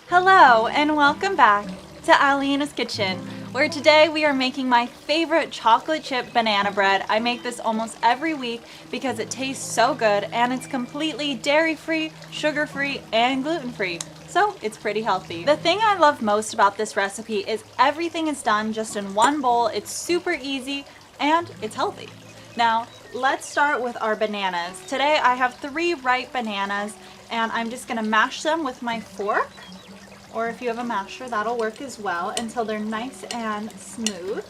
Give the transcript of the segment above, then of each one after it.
Hello and welcome back to Alyena's Kitchen, where today we are making my favorite chocolate chip banana bread. I make this almost every week because it tastes so good and it's completely dairy-free, sugar-free, and gluten-free. So it's pretty healthy. The thing I love most about this recipe is everything is done just in one bowl. It's super easy and it's healthy. Now, let's start with our bananas. Today I have 3 ripe bananas and I'm just gonna mash them with my fork. Or if you have a masher, that'll work as well, until they're nice and smooth.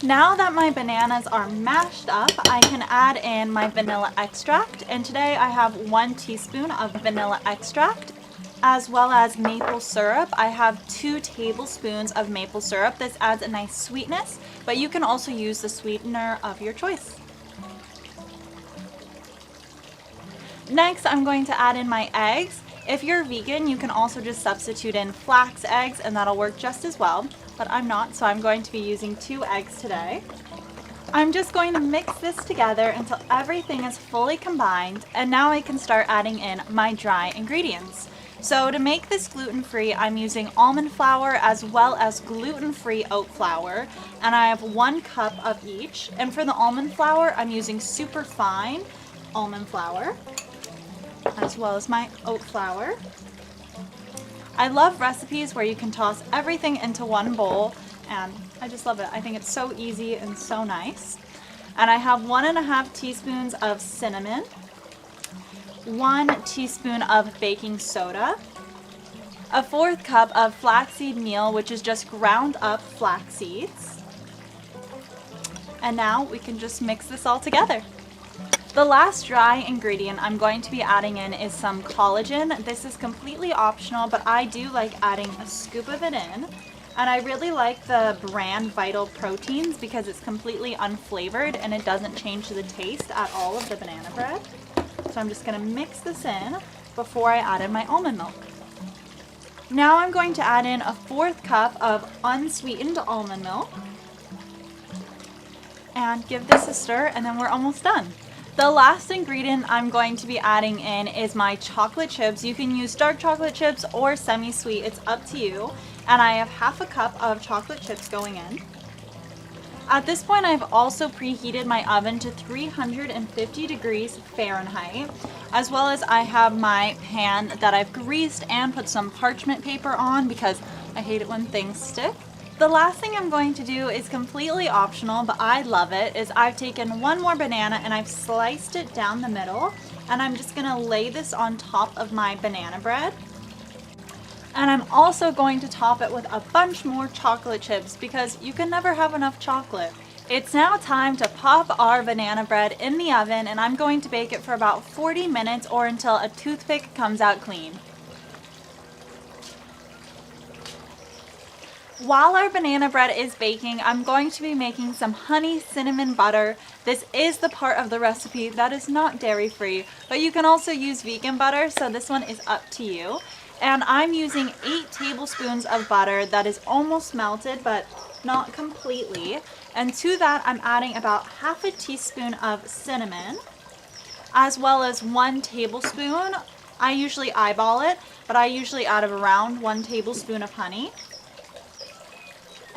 Now that my bananas are mashed up, I can add in my vanilla extract. And today I have 1 teaspoon of vanilla extract, as well as maple syrup. I have 2 tablespoons of maple syrup. This adds a nice sweetness, but you can also use the sweetener of your choice. Next, I'm going to add in my eggs. If you're vegan, you can also just substitute in flax eggs and that'll work just as well, but I'm not, so I'm going to be using 2 eggs today. I'm just going to mix this together until everything is fully combined, and now I can start adding in my dry ingredients. So to make this gluten-free, I'm using almond flour as well as gluten-free oat flour, and I have 1 cup of each. And for the almond flour, I'm using super fine almond flour, as well as my oat flour. I love recipes where you can toss everything into one bowl, and I just love it. I think it's so easy and so nice. And I have 1.5 teaspoons of cinnamon, 1 teaspoon of baking soda, a 1/4 cup of flaxseed meal, which is just ground up flax seeds. And now we can just mix this all together. The last dry ingredient I'm going to be adding in is some collagen. This is completely optional, but I do like adding a scoop of it in. And I really like the brand Vital Proteins because it's completely unflavored and it doesn't change the taste at all of the banana bread. So I'm just going to mix this in before I add in my almond milk. Now I'm going to add in a 1/4 cup of unsweetened almond milk and give this a stir, and then we're almost done. The last ingredient I'm going to be adding in is my chocolate chips. You can use dark chocolate chips or semi-sweet, it's up to you. And I have 1/2 cup of chocolate chips going in. At this point, I've also preheated my oven to 350 degrees Fahrenheit, as well as I have my pan that I've greased and put some parchment paper on because I hate it when things stick. The last thing I'm going to do is completely optional, but I love it, is I've taken 1 more banana and I've sliced it down the middle, and I'm just gonna lay this on top of my banana bread. And I'm also going to top it with a bunch more chocolate chips because you can never have enough chocolate. It's now time to pop our banana bread in the oven, and I'm going to bake it for about 40 minutes or until a toothpick comes out clean. While our banana bread is baking, I'm going to be making some honey cinnamon butter. This is the part of the recipe that is not dairy-free, but you can also use vegan butter, so this one is up to you. And I'm using 8 tablespoons of butter that is almost melted, but not completely. And to that, I'm adding about 1/2 teaspoon of cinnamon, as well as 1 tablespoon. I usually eyeball it, but I usually add around 1 tablespoon of honey.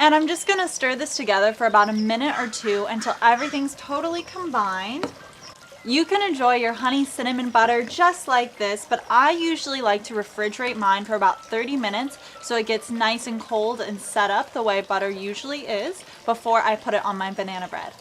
And I'm just going to stir this together for about a minute or 2 until everything's totally combined. You can enjoy your honey cinnamon butter just like this, but I usually like to refrigerate mine for about 30 minutes so it gets nice and cold and set up the way butter usually is before I put it on my banana bread.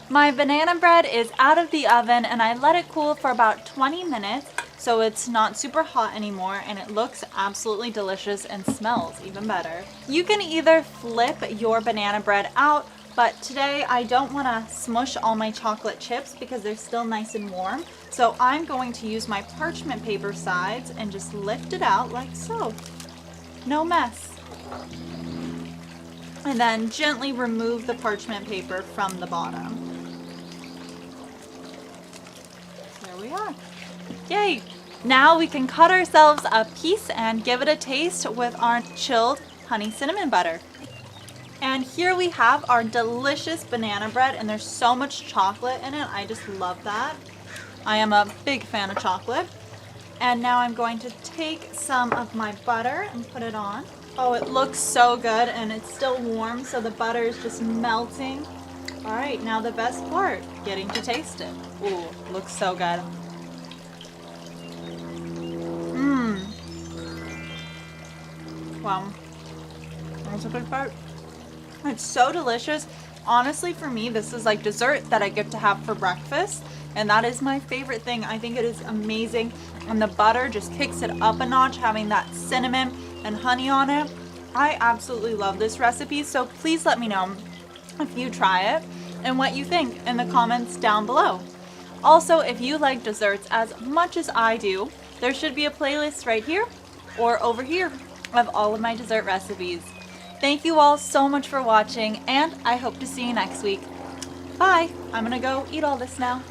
My banana bread is out of the oven and I let it cool for about 20 minutes. So it's not super hot anymore, and it looks absolutely delicious and smells even better. You can either flip your banana bread out, but today I don't want to smush all my chocolate chips because they're still nice and warm. So I'm going to use my parchment paper sides and just lift it out like so. No mess. And then gently remove the parchment paper from the bottom. There we are. Yay! Now we can cut ourselves a piece and give it a taste with our chilled honey cinnamon butter. And here we have our delicious banana bread, and there's so much chocolate in it. I just love that. I am a big fan of chocolate. And now I'm going to take some of my butter and put it on. Oh, it looks so good and it's still warm, so the butter is just melting. All right, now the best part, getting to taste it. Ooh, looks so good. Mmm. Wow. That's a good part. It's so delicious. Honestly, for me, this is like dessert that I get to have for breakfast. And that is my favorite thing. I think it is amazing. And the butter just kicks it up a notch, having that cinnamon and honey on it. I absolutely love this recipe. So please let me know if you try it and what you think in the comments down below. Also, if you like desserts as much as I do, there should be a playlist right here or over here of all of my dessert recipes. Thank you all so much for watching, and I hope to see you next week. Bye! I'm gonna go eat all this now.